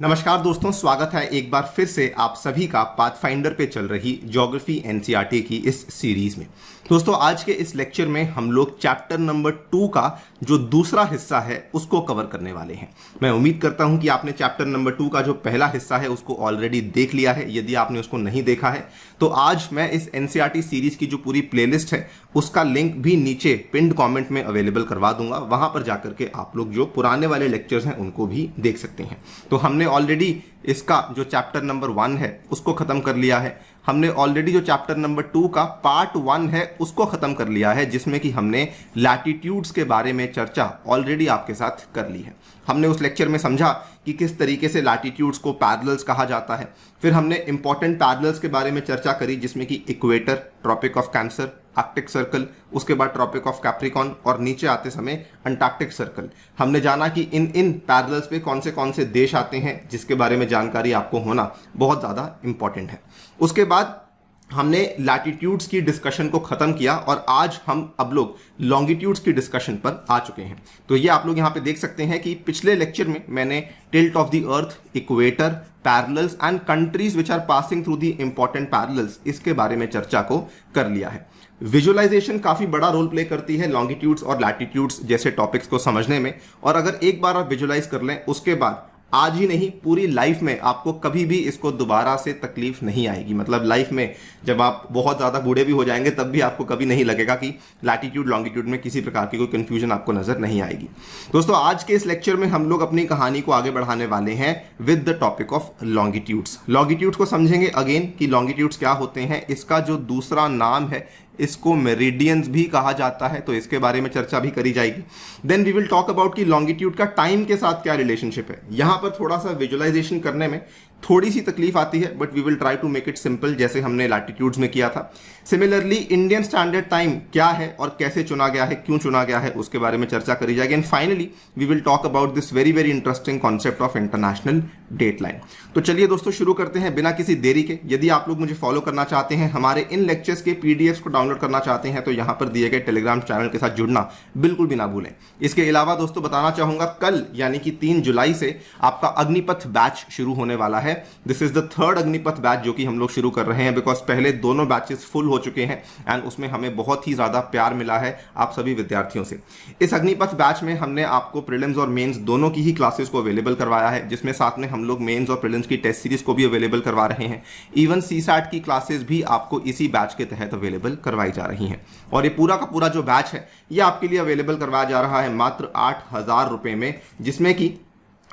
नमस्कार दोस्तों, स्वागत है एक बार फिर से आप सभी का पाथफाइंडर पे चल रही ज्योग्राफी एनसीईआरटी की इस सीरीज में। दोस्तों, आज के इस लेक्चर में हम लोग चैप्टर नंबर 2 का जो दूसरा हिस्सा है उसको कवर करने वाले हैं। मैं उम्मीद करता हूं कि आपने चैप्टर नंबर 2 का जो पहला हिस्सा है उसको ऑलरेडी देख लिया है। यदि आपने उसको नहीं देखा है तो आज मैं इस एनसीईआरटी सीरीज की जो पूरी प्लेलिस्ट है उसका लिंक भी नीचे पिन्ड कमेंट में अवेलेबल करवा दूंगा। वहां पर जाकर के आप लोग जो पुराने वाले लेक्चर्स हैं उनको भी देख सकते हैं। तो हमने ऑलरेडी इसका जो चैप्टर नंबर 1 है उसको खत्म कर लिया है। हमने ऑलरेडी जो चैप्टर नंबर 2 का पार्ट 1 है उसको खत्म कर लिया है, जिसमें कि हमने लैटिट्यूड्स के बारे में चर्चा ऑलरेडी आपके साथ कर ली है। हमने उस लेक्चर में समझा कि किस तरीके से लैटिट्यूड्स को पैरेलल्स कहा जाता है। फिर हमने इंपॉर्टेंट पैरेलल्स के बारे में चर्चा करी, जिसमें कि equator, tropic of cancer, arctic circle, उसके बाद ट्रॉपिक ऑफ कैप्रिकॉन और नीचे आते समय अंटार्कटिक सर्कल। हमने जाना कि इन पैरेलल्स पे कौन से देश आते हैं, जिसके बारे में जानकारी आपको होना बहुत ज़्यादा इंपॉर्टेंट है। उसके बाद हमने लैटिट्यूड्स की डिस्कशन को खत्म किया और आज हम अब लोग लॉन्गिट्यूड्स की डिस्कशन पर आ चुके हैं। तो ये आप लोग यहाँ पे देख सकते हैं कि पिछले लेक्चर में मैंने tilt of the earth, equator, parallels and countries which are passing through the important parallels, इसके बारे में चर्चा को कर लिया है। विजुअलाइजेशन काफी बड़ा रोल प्ले करती है लॉन्गिट्यूड्स और लैटिट्यूड्स जैसे टॉपिक्स को समझने में, और अगर एक बार आप विजुअलाइज कर लें उसके बाद आज ही नहीं पूरी लाइफ में आपको कभी भी इसको दोबारा से तकलीफ नहीं आएगी। मतलब लाइफ में जब आप बहुत ज़्यादा बूढ़े भी हो जाएंगे तब भी आपको कभी नहीं लगेगा कि लैटिट्यूड लॉन्गिट्यूड में किसी प्रकार की कोई कंफ्यूजन आपको नजर नहीं आएगी। दोस्तों, आज के इस लेक्चर में हम लोग अपनी कहानी को आगे बढ़ाने वाले हैं with the topic of longitudes. Longitudes को समझेंगे अगेन कि लॉन्गिट्यूड्स क्या होते हैं। इसका जो दूसरा नाम है इसको मेरिडियंस भी कहा जाता है, तो इसके बारे में चर्चा भी करी जाएगी। Then we will talk about कि लॉन्गिट्यूड का टाइम के साथ क्या रिलेशनशिप है। यहां पर थोड़ा सा विजुअलाइजेशन करने में थोड़ी सी तकलीफ आती है, but we will try to make it simple, जैसे हमने लैटिट्यूड्स में किया था। सिमिलरली इंडियन स्टैंडर्ड टाइम क्या है और कैसे चुना गया है, क्यों चुना गया है, उसके बारे में चर्चा करी जाएगी। And finally we will talk about this very very interesting concept of international date line. तो चलिए दोस्तों, शुरू करते हैं बिना किसी देरी के। यदि आप लोग मुझे फॉलो करना चाहते हैं, हमारे इन लेक्चर्स के पीडीएफ को डाउनलोड करना चाहते हैं, तो यहां पर दिए गए टेलीग्राम चैनल के साथ जुड़ना बिल्कुल भी ना भूलें। इसके अलावा दोस्तों बताना चाहूंगा, कल यानी कि 3 जुलाई से आपका अग्निपथ बैच शुरू होने वाला है। This is the third Agnipath batch जो कि हम लोग शुरू कर रहे हैं, बिकॉज पहले दोनों बैचेस फुल हो चुके हैं एंड उसमें हमें बहुत ही ज्यादा प्यार मिला है आप सभी विद्यार्थियों से। इस अग्निपथ बैच में हमने आपको प्रीलिम्स और मेंस दोनों की ही क्लासेस को अवेलेबल करवाया है, जिसमें साथ में हम लोग मेंस और प्रीलिम्स की टेस्ट सीरीज को भी अवेलेबल करवा रहे हैं। इवन सीसैट की क्लासेस भी आपको इसी बैच के तहत अवेलेबल करवाई जा रही हैं। और ये पूरा का पूरा जो बैच है ये आपके लिए अवेलेबल करवाया जा रहा है मात्र 8,000 रुपए में, जिसमें कि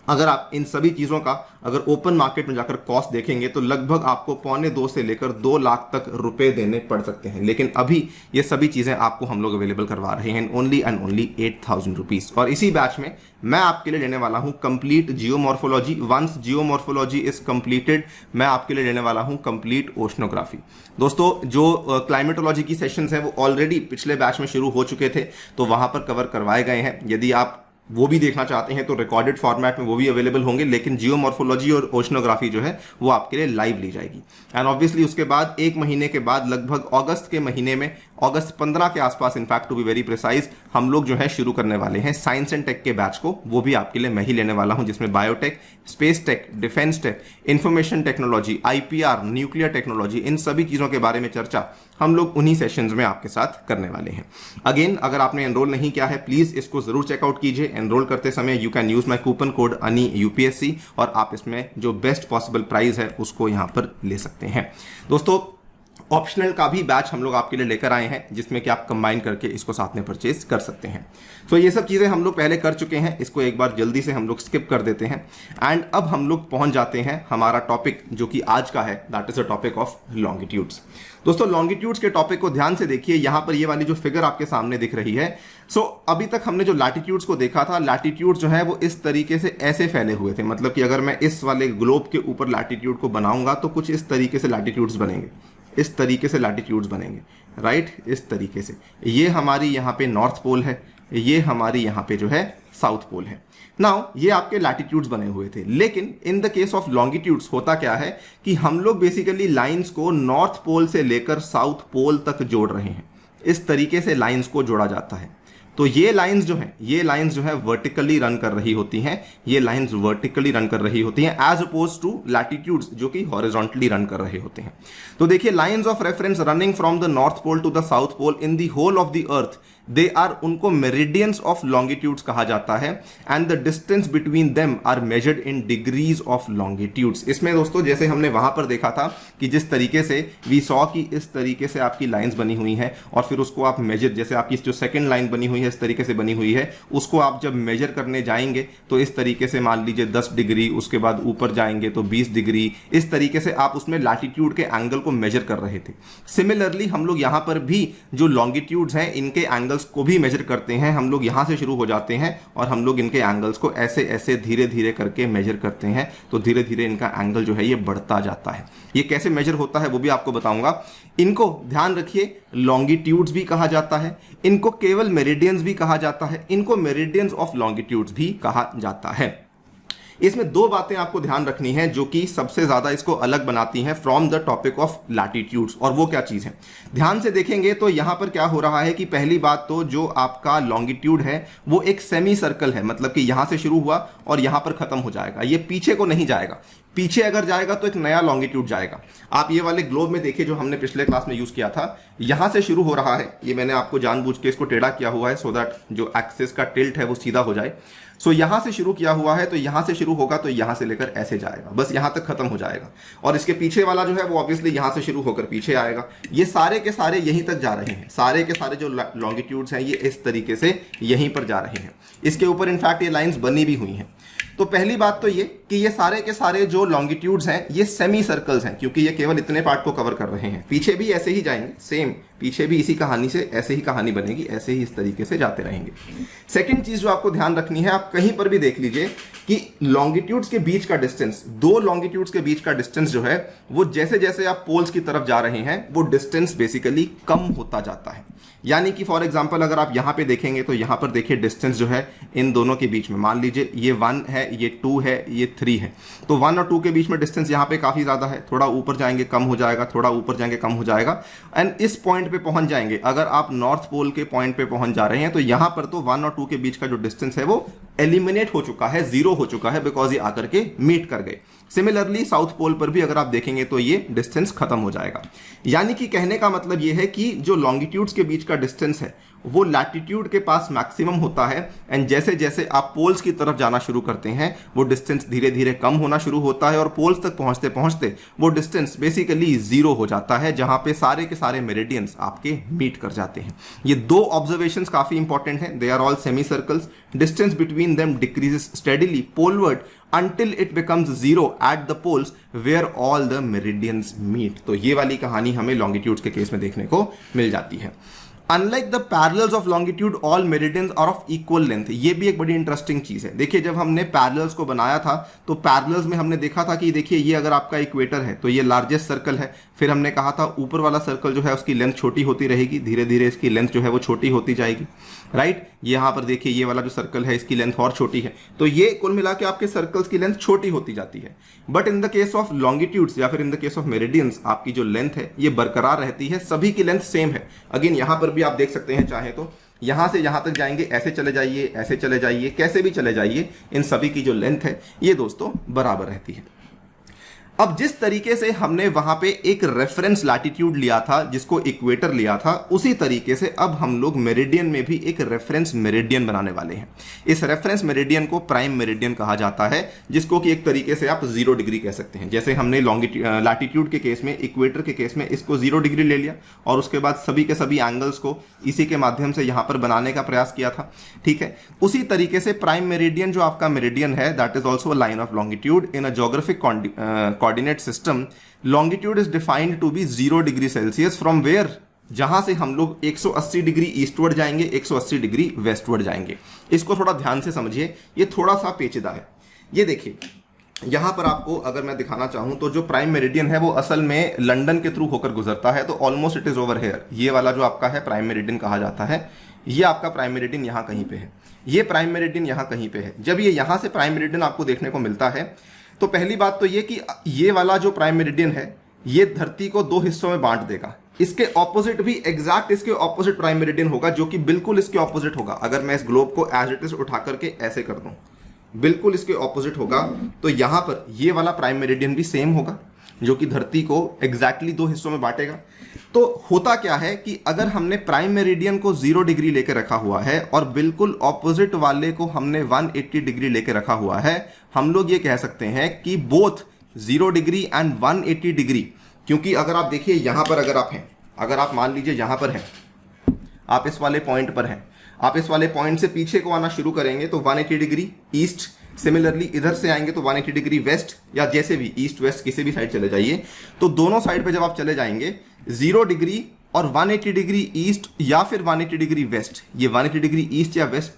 अगर आप इन सभी चीज़ों का अगर ओपन मार्केट में जाकर कॉस्ट देखेंगे तो लगभग आपको 2.25 से लेकर 2 लाख तक रुपए देने पड़ सकते हैं। लेकिन अभी ये सभी चीज़ें आपको हम लोग अवेलेबल करवा रहे हैं ओनली एंड ओनली 8,000 रुपीज़। और इसी बैच में मैं आपके लिए लेने वाला हूं complete geomorphology. Once geomorphology is completed, मैं आपके लिए लेने वाला हूं कंप्लीट ओशनोग्राफी। दोस्तों, जो क्लाइमेटोलॉजी की सेशंस हैं वो ऑलरेडी पिछले बैच में शुरू हो चुके थे, तो वहां पर कवर करवाए गए हैं। यदि आप वो भी देखना चाहते हैं तो रिकॉर्डेड फॉर्मेट में वो भी अवेलेबल होंगे, लेकिन जियोमॉर्फोलॉजी और ओशनोग्राफी जो है वो आपके लिए लाइव ली जाएगी। एंड ऑब्वियसली उसके बाद 1 महीने के बाद लगभग अगस्त के महीने में, अगस्त 15 के आसपास in fact to be very precise, हम लोग जो है शुरू करने वाले हैं साइंस एंड टेक के बैच को। वो भी आपके लिए मैं ही लेने वाला हूं, जिसमें biotech, space tech, defence tech, information technology, IPR, nuclear technology, इन सभी चीजों के बारे में चर्चा हम लोग उन्हीं सेशंस में आपके साथ करने वाले हैं। अगेन, अगर आपने एनरोल नहीं किया है प्लीज इसको जरूर चेकआउट कीजिए। एनरोल करते समय you can use my coupon code अनि यूपीएससी और आप इसमें जो बेस्ट पॉसिबल प्राइस है उसको यहां पर ले सकते हैं। दोस्तों, ऑप्शनल का भी बैच हम लोग आपके लिए लेकर आए हैं, जिसमें कि आप कंबाइन करके इसको साथ में परचेज कर सकते हैं। तो ये सब चीज़ें हम लोग पहले कर चुके हैं, इसको एक बार जल्दी से हम लोग स्किप कर देते हैं। एंड अब हम लोग पहुंच जाते हैं हमारा टॉपिक जो कि आज का है, that is the topic of longitudes. दोस्तों, लॉन्गिट्यूड्स के टॉपिक को ध्यान से देखिए। यहां पर ये वाली जो फिगर आपके सामने दिख रही है, अभी तक हमने जो लैटिट्यूड्स को देखा था, लैटिट्यूड्स जो है वो इस तरीके से ऐसे फैले हुए थे। मतलब कि अगर मैं इस वाले ग्लोब के ऊपर लैटिट्यूड को बनाऊंगा तो कुछ इस तरीके से लैटिट्यूड्स बनेंगे, इस तरीके से लैटिट्यूड्स बनेंगे, राइट, इस तरीके से। ये हमारी यहाँ पे नॉर्थ पोल है, ये हमारी यहाँ पे जो है साउथ पोल है। नाउ ये आपके लैटिट्यूड्स बने हुए थे, लेकिन in the case of longitudes होता क्या है कि हम लोग बेसिकली लाइंस को नॉर्थ पोल से लेकर साउथ पोल तक जोड़ रहे हैं। इस तरीके से लाइंस को जोड़ा जाता है। तो ये लाइंस जो है वर्टिकली रन कर रही होती हैं, ये लाइंस वर्टिकली रन कर रही होती हैं एज अपोज टू लैटिट्यूड्स जो कि हॉरिजॉन्टली रन कर रहे होते हैं। तो देखिए, lines of reference running from the north pole to the south pole in the whole of the earth, they are, उनको मेरिडियंस ऑफ लॉन्गिट्यूड्स कहा जाता है, and the distance between them are measured in degrees of longitudes. इसमें दोस्तों जैसे हमने वहां पर देखा था कि जिस तरीके से वी सॉ कि इस तरीके से आपकी लाइंस बनी हुई हैं और फिर उसको आप मेजर, जैसे आपकी जो सेकंड लाइन बनी हुई है इस तरीके से बनी हुई है, उसको आप जब मेजर करने जाएंगे तो इस तरीके से मान लीजिए 10 डिग्री, उसके बाद ऊपर जाएंगे तो 20 डिग्री, इस तरीके से आप उसमें लैटिट्यूड के एंगल को मेजर कर रहे थे। सिमिलरली हम लोग यहां पर भी जो लॉन्गिट्यूड्स हैं इनके एंगल्स को भी मेजर करते हैं। हम लोग यहां से शुरू हो जाते हैं और हम लोग इनके एंगल्स को ऐसे ऐसे धीरे धीरे करके मेजर करते हैं, तो धीरे धीरे इनका एंगल जो है ये बढ़ता जाता है। ये कैसे मेजर होता है वो भी आपको बताऊंगा। इनको ध्यान रखिए, लॉन्गिट्यूड्स भी कहा जाता है, इनको केवल मेरिडियंस भी कहा जाता है, इनको मेरिडियंस ऑफ लॉन्गिट्यूड्स भी कहा जाता है। इसमें दो बातें आपको ध्यान रखनी है जो कि सबसे ज्यादा इसको अलग बनाती हैं from the topic of latitudes, और वो क्या चीज है ध्यान से देखेंगे तो यहां पर क्या हो रहा है कि पहली बात तो जो आपका लॉन्गिट्यूड है वो एक सेमी सर्कल है, मतलब कि यहां से शुरू हुआ और यहां पर खत्म हो जाएगा, ये पीछे को नहीं जाएगा। पीछे अगर जाएगा तो एक नया लॉन्गिट्यूड जाएगा। आप ये वाले ग्लोब में देखिए जो हमने पिछले क्लास में यूज किया था, यहां से शुरू हो रहा है, ये मैंने आपको जानबूझ के इसको टेढ़ा किया हुआ है सो दैट जो एक्सिस का टिल्ट है वो सीधा हो जाए। सो यहां से शुरू किया हुआ है तो यहां से शुरू होगा तो यहां से लेकर ऐसे जाएगा, बस यहां तक खत्म हो जाएगा, और इसके पीछे वाला जो है वो ऑब्वियसली यहां से शुरू होकर पीछे आएगा। ये सारे के सारे यहीं तक जा रहे हैं, सारे के सारे जो लॉन्गिट्यूड्स हैं ये इस तरीके से यहीं पर जा रहे हैं। इसके ऊपर इनफैक्ट ये लाइंस बनी भी हुई हैं। तो पहली बात तो ये कि ये सारे के सारे जो लॉन्गिट्यूड्स हैं ये सेमी सर्कल्स हैं, क्योंकि ये केवल इतने पार्ट को कवर कर रहे हैं। पीछे भी ऐसे ही जाएंगे, सेम पीछे भी इसी कहानी से ऐसे ही कहानी बनेगी, ऐसे ही इस तरीके से जाते रहेंगे। सेकंड चीज जो आपको ध्यान रखनी है, आप कहीं पर भी देख लीजिए कि लॉन्गिट्यूड्स के बीच का डिस्टेंस, दो लॉन्गिट्यूड्स के बीच का डिस्टेंस जो है वो जैसे जैसे आप पोल्स की तरफ जा रहे हैं वो डिस्टेंस बेसिकली कम होता जाता है। यानी कि फॉर एग्जांपल अगर आप यहां पे देखेंगे तो यहां पर देखिए डिस्टेंस जो है इन दोनों के बीच में, मान लीजिए ये 1 है, ये 2 है, ये 3 है, तो 1 और 2 के बीच में डिस्टेंस यहां पे काफी ज्यादा है। थोड़ा ऊपर जाएंगे कम हो जाएगा, थोड़ा ऊपर जाएंगे कम हो जाएगा, एंड इस पॉइंट पे पहुंच जाएंगे। अगर आप नॉर्थ पोल के पॉइंट पे पहुंच जा रहे हैं तो यहां पर तो 1 और 2 के बीच का जो डिस्टेंस है वो एलिमिनेट हो चुका है, जीरो हो चुका है, बिकॉज ये आकर के मीट कर गए। सिमिलरली साउथ पोल पर भी अगर आप देखेंगे तो ये डिस्टेंस खत्म हो जाएगा। यानी कि कहने का मतलब ये है कि जो लॉन्गिट्यूड्स के बीच का डिस्टेंस है वो लैटिट्यूड के पास मैक्सिमम होता है, एंड जैसे जैसे आप पोल्स की तरफ जाना शुरू करते हैं वो डिस्टेंस धीरे धीरे कम होना शुरू होता है, और पोल्स तक पहुंचते पहुंचते वो डिस्टेंस बेसिकली जीरो हो जाता है, जहां पे सारे के सारे मेरिडियंस आपके मीट कर जाते हैं। ये दो ऑब्जर्वेशंस काफी इंपॉर्टेंट हैं। They are all semi circles, distance between them decreases steadily poleward until it becomes zero at the poles where all the meridians meet। तो ये वाली कहानी हमें लॉन्गिट्यूड्स के केस में देखने को मिल जाती है। Unlike the parallels of longitude all meridians are of equal length. ये भी एक बड़ी इंटरेस्टिंग चीज है। देखिए जब हमने पैरेलल्स को बनाया था तो पैरेलल्स में हमने देखा था कि देखिए ये अगर आपका इक्वेटर है तो ये लार्जेस्ट सर्कल है, फिर हमने कहा था ऊपर वाला सर्कल जो है उसकी लेंथ छोटी होती रहेगी, धीरे धीरे इसकी लेंथ जो है वो छोटी होती जाएगी, राइट। यहां पर देखिए ये वाला जो सर्कल है इसकी लेंथ और छोटी है, तो ये कुल मिला के आपके सर्कल्स की लेंथ छोटी होती जाती है। But in the case of longitudes या फिर in the case of meridians आपकी जो लेंथ है ये बरकरार रहती है, सभी की लेंथ सेम है। अगेन यहां पर भी आप देख सकते हैं, चाहे तो यहां से यहां तक जाएंगे, ऐसे चले जाइए, ऐसे चले जाइए, कैसे भी चले जाइए, इन सभी की जो लेंथ है ये दोस्तों बराबर रहती है। अब जिस तरीके से हमने वहां पे एक रेफरेंस लैटिट्यूड लिया था जिसको इक्वेटर लिया था, उसी तरीके से अब हम लोग मेरिडियन में भी एक रेफरेंस मेरिडियन बनाने वाले हैं। इस रेफरेंस मेरिडियन को प्राइम मेरिडियन कहा जाता है, जिसको कि एक तरीके से आप 0 डिग्री कह सकते हैं। जैसे हमने लैटिट्यूड के केस में, इक्वेटर के केस में इसको 0 डिग्री ले लिया और उसके बाद सभी के सभी एंगल्स को इसी के माध्यम से यहां पर बनाने का प्रयास किया था, ठीक है। उसी तरीके से प्राइम मेरिडियन जो आपका मेरिडियन है that is also a line of longitude in a geographic coordinate system. Longitude is defined to be 0 degree celsius from where, जहां से हम लोग 180 डिग्री ईस्टवर्ड जाएंगे, 180 डिग्री वेस्टवर्ड जाएंगे। इसको थोड़ा ध्यान से समझिए, ये थोड़ा सा पेचीदा है। ये देखिए यहां पर आपको अगर मैं दिखाना चाहूं तो जो प्राइम मेरिडियन है वो असल में लंदन के थ्रू होकर गुजरता है, तो almost it is over here. ये वाला जो आपका है प्राइम मेरिडियन कहा जाता है, ये आपका प्राइम मेरिडियन यहां कहीं पे है, ये प्राइम मेरिडियन यहां कहीं पे है। जब ये यहां से प्राइम मेरिडियन आपको देखने को मिलता है तो पहली बात तो ये कि ये वाला जो प्राइम मेरिडियन है ये धरती को 2 हिस्सों में बांट देगा। इसके ऑपोजिट भी एग्जैक्ट इसके ऑपोजिट प्राइम मेरिडियन होगा, जो कि बिल्कुल इसके ऑपोजिट होगा। अगर मैं इस ग्लोब को एज इट इज उठा करके ऐसे कर दूं, बिल्कुल इसके ऑपोजिट होगा। तो यहां पर ये वाला प्राइम मेरिडियन भी सेम होगा, जो कि धरती को एग्जैक्टली दो हिस्सों में बांटेगा। तो होता क्या है कि अगर हमने प्राइम मेरिडियन को 0 डिग्री लेकर रखा हुआ है और बिल्कुल ऑपोजिट वाले को हमने 180 डिग्री लेकर रखा हुआ है, हम लोग ये कह सकते हैं कि बोथ 0 डिग्री एंड 180 डिग्री, क्योंकि अगर आप देखिए यहां पर अगर आप हैं, अगर आप मान लीजिए यहां पर हैं, आप इस वाले पॉइंट पर हैं, आप इस वाले पॉइंट से पीछे को आना शुरू करेंगे तो 180 डिग्री ईस्ट, सिमिलरली इधर से आएंगे तो 180 डिग्री वेस्ट, या जैसे भी ईस्ट वेस्ट किसी भी साइड चले जाइए, तो दोनों साइड पे जब आप चले जाएंगे 0 डिग्री और 180 डिग्री ईस्ट या फिर 180 डिग्री वेस्ट, ये 180 डिग्री ईस्ट या वेस्ट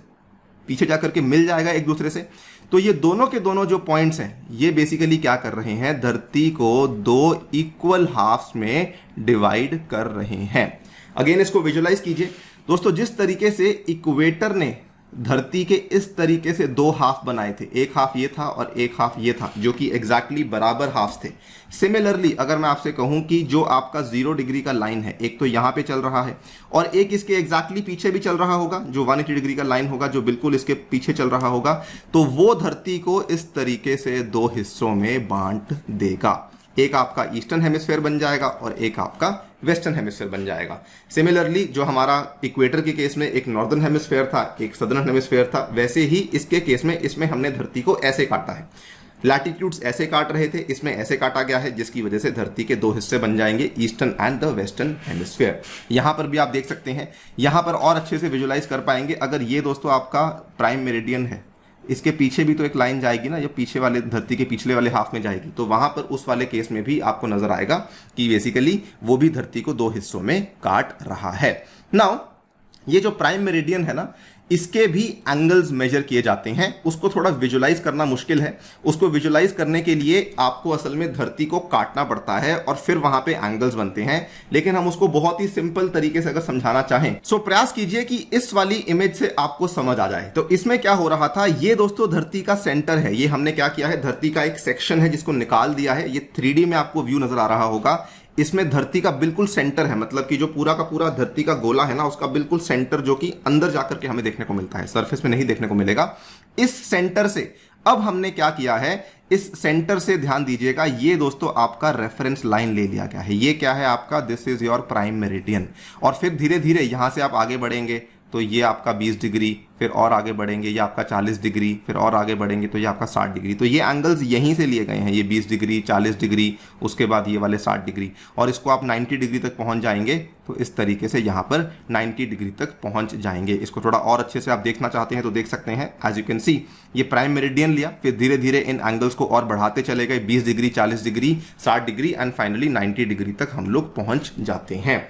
पीछे जाकर के मिल जाएगा एक दूसरे से। तो ये दोनों के दोनों जो पॉइंट्स हैं, ये बेसिकली क्या कर रहे हैं, धरती को 2 इक्वल हाफ्स में डिवाइड कर रहे हैं। अगेन इसको विजुलाइज कीजिए दोस्तों, जिस तरीके से इक्वेटर ने धरती के इस तरीके से 2 हाफ बनाए थे, एक हाफ ये था और एक हाफ ये था, जो कि एग्जैक्टली बराबर हाफ्स थे। सिमिलरली अगर मैं आपसे कहूं कि जो आपका 0 डिग्री का लाइन है, एक तो यहां पे चल रहा है और एक इसके एग्जैक्टली पीछे भी चल रहा होगा, जो 180 डिग्री का लाइन होगा, जो बिल्कुल इसके पीछे चल रहा होगा, तो वो धरती को इस तरीके से 2 हिस्सों में बांट देगा। एक आपका ईस्टर्न हेमिस्फेयर बन जाएगा और एक आपका वेस्टर्न हेमिस्फेयर बन जाएगा। सिमिलरली जो हमारा इक्वेटर के केस में एक नॉर्दर्न हेमिस्फेयर था, एक सदर्न हेमिस्फेयर था, वैसे ही इसके केस में इसमें हमने धरती को ऐसे काटा है। लैटिट्यूड्स ऐसे काट रहे थे, इसमें ऐसे काटा गया है, जिसकी वजह से धरती के 2 हिस्से बन जाएंगे, eastern and the western hemisphere. यहां पर भी आप देख सकते हैं, यहां पर और अच्छे से विजुलाइज कर पाएंगे। अगर ये दोस्तों आपका प्राइम मेरिडियन है, इसके पीछे भी तो एक लाइन जाएगी ना, जो पीछे वाले धरती के पिछले वाले हाफ में जाएगी, तो वहां पर उस वाले केस में भी आपको नजर आएगा कि बेसिकली वो भी धरती को 2 हिस्सों में काट रहा है। नाउ ये जो प्राइम मेरिडियन है ना, इसके भी एंगल्स मेजर किए जाते हैं। उसको थोड़ा विजुलाइज करना मुश्किल है। उसको विजुलाइज करने के लिए आपको असल में धरती को काटना पड़ता है और फिर वहां पे एंगल्स बनते हैं। लेकिन हम उसको बहुत ही सिंपल तरीके से अगर समझाना चाहें, सो प्रयास कीजिए कि इस वाली इमेज से आपको समझ आ जाए। तो इसमें क्या हो रहा था, ये दोस्तों धरती का सेंटर है। ये हमने क्या किया है, धरती का एक सेक्शन है जिसको निकाल दिया है। ये 3D में आपको व्यू नजर आ रहा होगा। इसमें धरती का बिल्कुल सेंटर है, मतलब कि जो पूरा का पूरा धरती का गोला है ना, उसका बिल्कुल सेंटर, जो कि अंदर जाकर के हमें देखने को मिलता है, सरफेस में नहीं देखने को मिलेगा। इस सेंटर से अब हमने क्या किया है, इस सेंटर से ध्यान दीजिएगा, ये दोस्तों आपका रेफरेंस लाइन ले लिया गया है। ये क्या है आपका, this is your prime meridian. और फिर धीरे धीरे यहां से आप आगे बढ़ेंगे तो ये आपका 20 डिग्री, फिर और आगे बढ़ेंगे ये आपका 40 डिग्री, फिर और आगे बढ़ेंगे तो ये आपका 60 डिग्री। तो ये एंगल्स यहीं से लिए गए हैं, ये 20 डिग्री, 40 डिग्री, उसके बाद ये वाले 60 डिग्री, और इसको आप 90 डिग्री तक पहुंच जाएंगे तो इस तरीके से यहाँ पर 90 डिग्री तक पहुंच जाएंगे। इसको थोड़ा और अच्छे से आप देखना चाहते हैं तो देख सकते हैं। एज यू कैन सी, ये प्राइम मेरिडियन लिया, फिर धीरे धीरे इन एंगल्स को और बढ़ाते चले गए, 20 degree, 40 degree, 60 degree and finally 90 degree तक हम लोग पहुंच जाते हैं।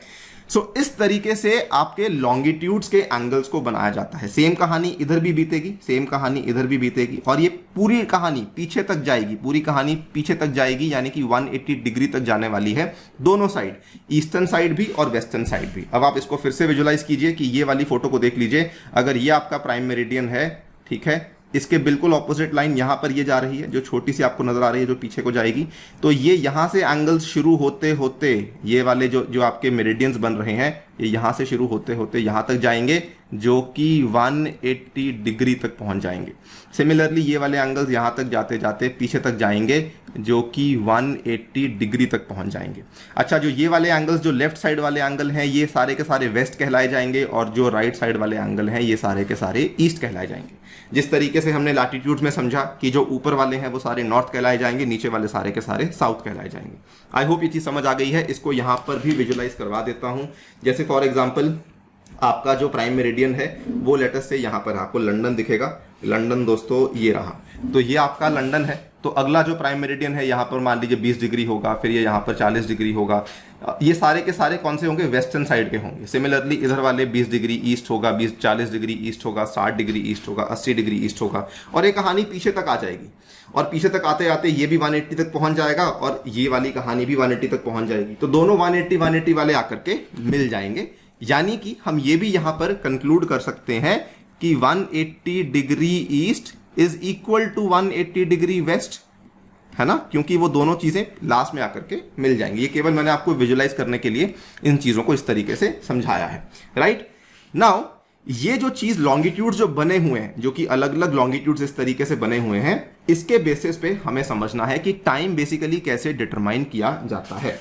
सो इस तरीके से आपके लॉन्गिट्यूड्स के एंगल्स को बनाया जाता है। सेम कहानी इधर भी बीतेगी, सेम कहानी इधर भी बीतेगी, और ये पूरी कहानी पीछे तक जाएगी, पूरी कहानी पीछे तक जाएगी, यानी कि 180 डिग्री तक जाने वाली है, दोनों साइड, ईस्टर्न साइड भी और वेस्टर्न साइड भी। अब आप इसको फिर से विजुलाइज कीजिए कि ये वाली फोटो को देख लीजिए। अगर ये आपका प्राइम मेरिडियन है, ठीक है, इसके बिल्कुल ऑपोजिट लाइन यहां पर ये जा रही है, जो छोटी सी आपको नजर आ रही है, जो पीछे को जाएगी, तो ये यहां से एंगल्स शुरू होते होते ये वाले जो आपके मेरिडियंस बन रहे हैं, ये यहां से शुरू होते होते यहां तक जाएंगे, जो कि 180 डिग्री तक पहुंच जाएंगे। सिमिलरली ये वाले एंगल्स यहां तक जाते जाते पीछे तक जाएंगे, जो कि 180 डिग्री तक पहुंच जाएंगे। अच्छा, जो ये वाले एंगल्स, जो लेफ्ट साइड वाले एंगल हैं, ये सारे के सारे वेस्ट कहलाए जाएंगे, और जो राइट साइड वाले एंगल हैं, ये सारे के सारे ईस्ट कहलाए जाएंगे। जिस तरीके से हमने लैटिट्यूड्स में समझा कि जो ऊपर वाले हैं वो सारे नॉर्थ कहलाए जाएंगे, नीचे वाले सारे के सारे साउथ कहलाए जाएंगे। आई होप ये चीज समझ आ गई है। इसको यहां पर भी विजुलाइज करवा देता हूं। जैसे फॉर एग्जांपल आपका जो प्राइम मेरिडियन है वो लेटेस्ट से यहां पर आपको लंदन दिखेगा। लंदन दोस्तों ये रहा, तो ये आपका लंदन है। तो अगला जो प्राइम मेरिडियन है यहाँ पर मान लीजिए 20 डिग्री होगा, फिर ये यहाँ पर 40 डिग्री होगा। ये सारे के सारे कौन से होंगे, वेस्टर्न साइड के होंगे। सिमिलरली इधर वाले 20 डिग्री ईस्ट होगा, 40 डिग्री ईस्ट होगा, 60 डिग्री ईस्ट होगा, 80 डिग्री ईस्ट होगा, और ये कहानी पीछे तक आ जाएगी। और पीछे तक आते आते ये भी 180 तक पहुंच जाएगा, और ये वाली कहानी भी 180 तक पहुंच जाएगी। तो दोनों 180 वाले आकर के मिल जाएंगे। यानी कि हम ये भी यहां पर कंक्लूड कर सकते हैं कि 180 degree east is equal to 180 degree west. है ना, क्योंकि वो दोनों चीजें लास्ट में आकर के मिल जाएंगी। ये केवल मैंने आपको विजुलाइज करने के लिए इन चीजों को इस तरीके से समझाया है, राइट। नाउ ये जो चीज लॉन्गिट्यूड जो बने हुए हैं, जो कि अलग अलग लॉन्गिट्यूड्स इस तरीके से बने हुए हैं, इसके बेसिस पे हमें समझना है कि टाइम बेसिकली कैसे डिटरमाइन किया जाता है।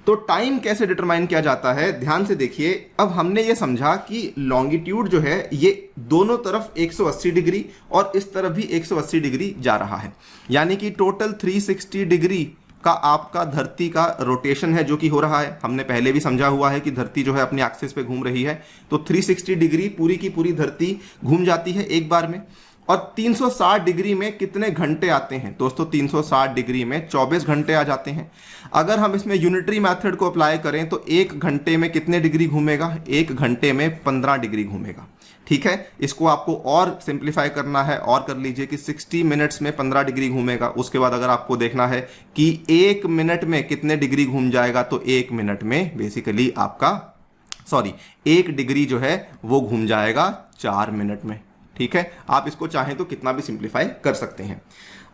तो टाइम कैसे डिटरमाइन किया जाता है, ध्यान से देखिए। अब हमने ये समझा कि लॉन्गिट्यूड जो है ये दोनों तरफ 180 डिग्री और इस तरफ भी 180 डिग्री जा रहा है, यानी कि टोटल 360 डिग्री का आपका धरती का रोटेशन है जो कि हो रहा है। हमने पहले भी समझा हुआ है कि धरती जो है अपनी एक्सिस पे घूम रही है, तो 360 डिग्री पूरी की पूरी धरती घूम जाती है एक बार में। और 360 डिग्री में कितने घंटे आते हैं दोस्तों? 360 डिग्री में 24 घंटे आ जाते हैं। अगर हम इसमें यूनिटरी मेथड को अप्लाई करें तो एक घंटे में कितने डिग्री घूमेगा? एक घंटे में 15 डिग्री घूमेगा, ठीक है। इसको आपको और सिंप्लीफाई करना है और कर लीजिए कि 60 मिनट्स में 15 डिग्री घूमेगा। उसके बाद अगर आपको देखना है कि एक मिनट में कितने डिग्री घूम जाएगा, तो एक मिनट में बेसिकली आपका एक डिग्री जो है वो घूम जाएगा 4 मिनट में, ठीक है। आप इसको चाहें तो कितना भी सिंप्लीफाई कर सकते हैं।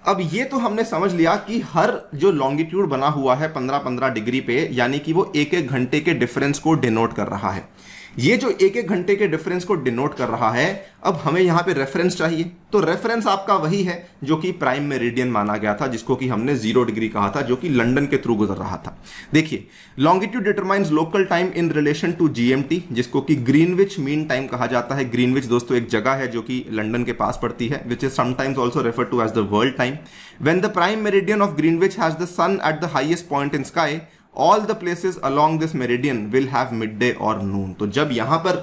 अब ये तो हमने समझ लिया कि हर जो लॉन्गिट्यूड बना हुआ है 15-15 डिग्री पे, यानी कि वो एक एक घंटे के डिफरेंस को डिनोट कर रहा है। ये जो एक एक घंटे के डिफरेंस को डिनोट कर रहा है, अब हमें यहां पे रेफरेंस चाहिए। तो रेफरेंस आपका वही है जो कि प्राइम मेरिडियन माना गया था, जिसको कि हमने 0 डिग्री कहा था, जो कि लंदन के थ्रू गुजर रहा था। देखिए, longitude determines local time in relation to GMT, जिसको कि ग्रीनविच मीन टाइम कहा जाता है। ग्रीनविच दोस्तों एक जगह है जो कि लंदन के पास पड़ती है, which is sometimes also refer to as the world time. When the prime meridian of Greenwich has the sun at the highest point in sky, all the places along this meridian will have mid day और noon. तो जब यहां पर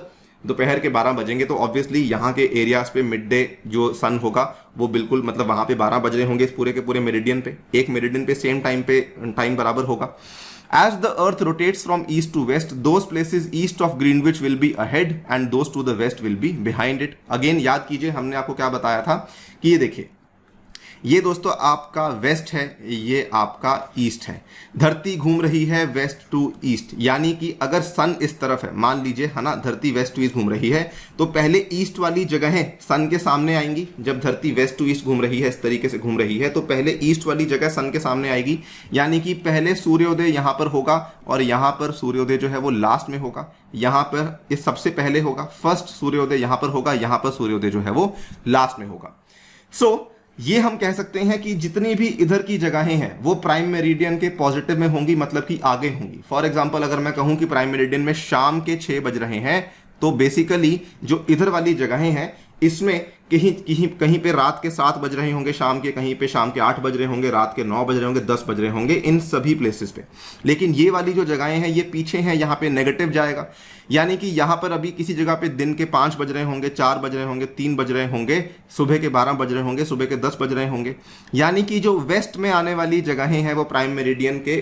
दोपहर के 12 बजेंगे तो obviously यहाँ के एरियाज पे मिड डे जो सन होगा वो बिल्कुल मतलब वहां पे 12 बज रहे होंगे इस पूरे के पूरे मेरिडियन पे। एक मेरिडियन पे सेम टाइम पे टाइम बराबर होगा। As the earth rotates from east to west, those places east of Greenwich will be ahead and those to the west will be behind it. Again याद कीजिए हमने आपको क्या बताया था कि ये देखिए, ये दोस्तों आपका वेस्ट है, ये आपका ईस्ट है। धरती घूम रही है वेस्ट टू ईस्ट, यानी कि अगर सन इस तरफ है, मान लीजिए है ना, धरती वेस्ट टू ईस्ट घूम रही है, तो पहले ईस्ट वाली जगहें सन के सामने आएंगी। जब धरती वेस्ट टू ईस्ट घूम रही है, इस तरीके से घूम रही है, तो पहले ईस्ट वाली जगह सन के सामने आएगी, यानी कि पहले सूर्योदय यहां पर होगा और यहां पर सूर्योदय जो है वो लास्ट में होगा। यहां पर इस सबसे पहले होगा, फर्स्ट सूर्योदय यहां पर होगा, यहां पर सूर्योदय जो है वो लास्ट में होगा। सो ये हम कह सकते हैं कि जितनी भी इधर की जगहें हैं वो प्राइम मेरिडियन के पॉजिटिव में होंगी, मतलब कि आगे होंगी। फॉर एग्जांपल अगर मैं कहूं कि प्राइम मेरिडियन में शाम के 6 बज रहे हैं, तो बेसिकली जो इधर वाली जगहें हैं इसमें कहीं पे रात के 7 बज रहे होंगे शाम के, कहीं पे शाम के 8 बज रहे होंगे, रात के 9 बज रहे होंगे, 10 बज रहे होंगे, इन सभी प्लेसेस पे। लेकिन ये वाली जो जगहें हैं ये पीछे हैं, यहाँ पे नेगेटिव जाएगा, यानी कि यहाँ पर अभी किसी जगह पे दिन के 5 बज रहे होंगे, 4 बज रहे होंगे, 3 बज रहे होंगे, सुबह के 12 बज रहे होंगे, सुबह के 10 बज रहे होंगे, यानी कि जो वेस्ट में आने वाली जगहें हैं वो प्राइम मेरिडियन के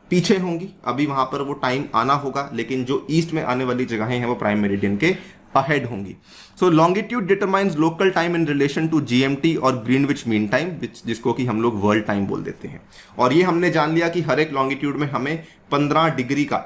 पीछे होंगी, अभी वहां पर वो टाइम आना होगा। लेकिन जो ईस्ट में आने वाली जगहें हैं वो प्राइम मेरिडियन के अहेड होंगी। So longitude determines local time in relation to GMT और ग्रीनविच मीन टाइम, जिसको कि हम लोग वर्ल्ड टाइम बोल देते हैं। और ये हमने जान लिया कि हर एक लॉन्गिट्यूड में हमें 15 डिग्री का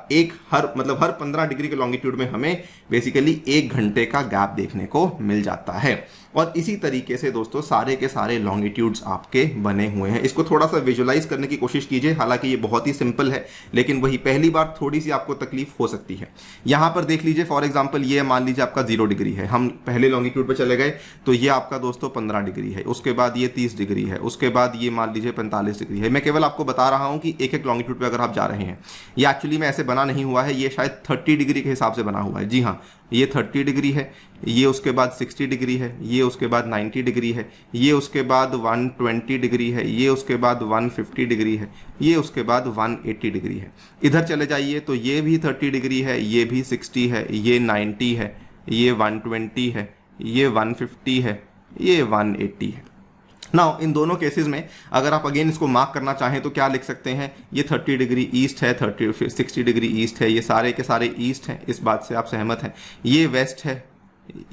हर 15 डिग्री के लॉन्गिट्यूड में हमें बेसिकली 1 घंटे का गैप देखने को मिल जाता है। और इसी तरीके से दोस्तों सारे के सारे लॉन्गिट्यूड्स आपके बने हुए हैं। इसको थोड़ा सा विजुलाइज करने की कोशिश कीजिए, हालांकि ये बहुत ही सिंपल है, लेकिन वही पहली बार थोड़ी सी आपको तकलीफ हो सकती है। यहां पर देख लीजिए, फॉर एग्जांपल ये मान लीजिए आपका 0 डिग्री है, हम पहले लॉन्गिट्यूड पे चले गए तो ये आपका दोस्तों 15 डिग्री है, उसके बाद ये 30 डिग्री है, उसके बाद ये मान लीजिए 45 डिग्री है। मैं केवल आपको बता रहा हूं कि एक एक लॉन्गिट्यूड पे अगर आप जा रहे हैं, ये एक्चुअली में ऐसे बना नहीं हुआ है, ये शायद 30 डिग्री के हिसाब से बना हुआ है। जी हाँ, ये 30 डिग्री है, ये उसके बाद 60 डिग्री है, ये उसके बाद 90 डिग्री है, ये उसके बाद 120 डिग्री है, ये उसके बाद 150 डिग्री है, ये उसके बाद 180 डिग्री है। इधर चले जाइए तो ये भी 30 डिग्री है, ये भी 60 है, ये 90 है, ये 120 है, ये 150 है, ये 180 है। नाउ इन दोनों केसेस में अगर आप अगेन इसको मार्क करना चाहें तो क्या लिख सकते हैं, ये 30 डिग्री ईस्ट है, 60 डिग्री ईस्ट है, ये सारे के सारे ईस्ट हैं, इस बात से आप सहमत हैं। ये वेस्ट है,